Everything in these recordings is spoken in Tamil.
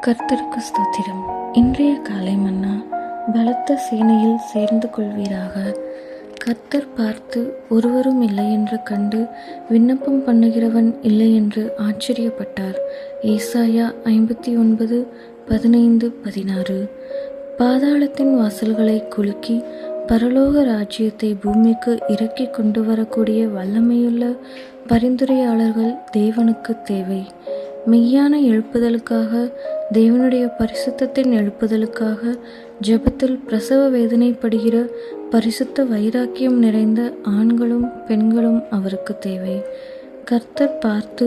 கர்த்தருக்கு ஸ்தோத்திரம். இன்றைய காலை மன்னா, பலத்த சேனையில் சேர்ந்து கொள்வீராக. கர்த்தர் பார்த்து ஒருவரும் இல்லை என்று கண்டு விண்ணப்பம் பண்ணுகிறவன் இல்லை என்று ஆச்சரியப்பட்டார். ஏசாயா 59:15-16. பாதாளத்தின் வாசல்களை குலுக்கி பரலோக ராஜ்யத்தை பூமிக்கு இறக்கி கொண்டு வரக்கூடிய வல்லமையுள்ள பரிந்துரையாளர்கள் தேவனுக்கு தேவை. மெய்யான எழுப்புதலுக்காக, தேவனுடைய பரிசுத்தத்தின் எழுப்புதலுக்காக ஜெபத்தில் பிரசவ வேதனைப்படுகிற பரிசுத்த வைராக்கியம் நிறைந்த ஆண்களும் பெண்களும் அவருக்கு தேவை. கர்த்தர் பார்த்து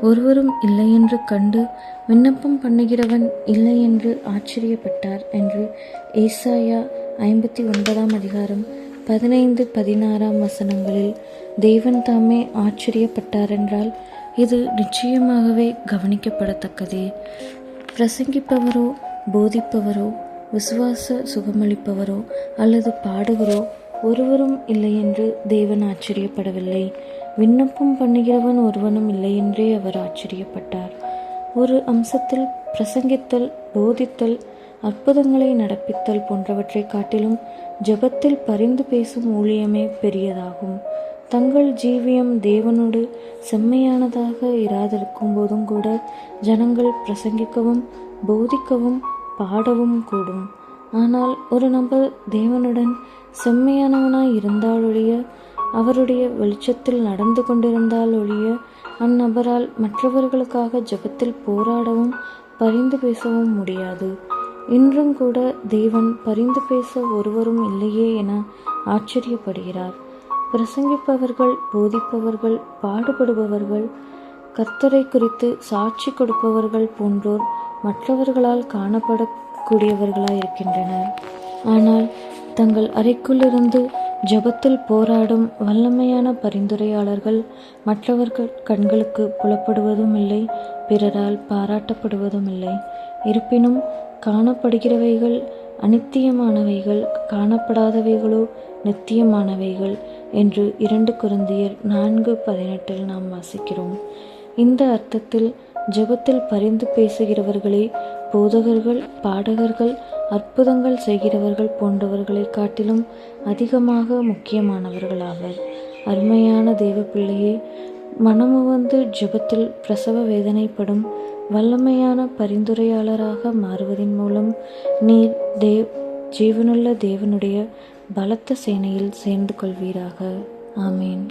ஒருவரும் இல்லை என்று கண்டு விண்ணப்பம் பண்ணுகிறவன் இல்லை என்று ஆச்சரியப்பட்டார் என்று ஏசாயா 59:15-16 தேவன் தாமே ஆச்சரியப்பட்டார் என்றால் இது நிச்சயமாகவே கவனிக்கப்படத்தக்கதே. பிரசங்கிப்பவரோ, போதிப்பவரோ, விசுவாச சுகமளிப்பவரோ அல்லது பாடுவரோ ஒருவரும் இல்லை என்று தேவன் ஆச்சரியப்படவில்லை. விண்ணப்பம் பண்ணுகிறவன் ஒருவனும் இல்லை என்றே அவர் ஆச்சரியப்பட்டார். ஒரு அம்சத்தில் பிரசங்கித்தல், போதித்தல், அற்புதங்களை நடப்பித்தல் போன்றவற்றை காட்டிலும் ஜெபத்தில் பரிந்து பேசும் ஊழியமே பெரியதாகும். தங்கள் ஜீவியம் தேவனோடு செம்மையானதாக இராதிருக்கும் போதும் கூட ஜனங்கள் பிரசங்கிக்கவும் போதிக்கவும் பாடவும் கூடும். ஆனால் ஒரு நபர் தேவனுடன் செம்மையானவனாய் இருந்தாலொழிய, அவருடைய வெளிச்சத்தில் நடந்து கொண்டிருந்தால் ஒழிய, அந்நபரால் மற்றவர்களுக்காக ஜெபத்தில் போராடவும் பரிந்து பேசவும் முடியாது. இன்றும் கூட தேவன் பரிந்து பேச ஒருவரும் இல்லையே என ஆச்சரியப்படுகிறார். பிரசங்கிப்பவர்கள், போதிப்பவர்கள், பாடுபடுபவர்கள், கர்த்தரை குறித்து சாட்சி கொடுப்பவர்கள் போன்றோர் மற்றவர்களால் காணப்படக்கூடியவர்களாயிருக்கின்றனர். ஆனால் தங்கள் அறைக்குள்ளிருந்து ஜெபத்தில் போராடும் வல்லமையான பரிந்துரையாளர்கள் மற்றவர்கள் கண்களுக்கு புலப்படுவதும் இல்லை, பிறரால் பாராட்டப்படுவதும் இல்லை. இருப்பினும் காணப்படுகிறவைகள் அநித்தியமானவைகள், காணப்படாதவைகளோ நித்தியமானவைகள் என்று 2 கொரிந்தியர் 4:18 நாம் வாசிக்கிறோம். இந்த அர்த்தத்தில் ஜெபத்தில் பரிந்து பேசுகிறவர்களே போதகர்கள், பாடகர்கள், அற்புதங்கள் செய்கிறவர்கள் போன்றவர்களை காட்டிலும் அதிகமாக முக்கியமானவர்களாவர். அருமையான தேவ பிள்ளையே, மனமுவந்து ஜெபத்தில் பிரசவ வேதனைப்படும் வல்லமையான பரிந்துரையாளராக மாறுவதன் மூலம் நீர் ஜீவனுள்ள தேவனுடைய பலத்த சேனையில் சேர்ந்து கொள்வீராக. ஆமேன்.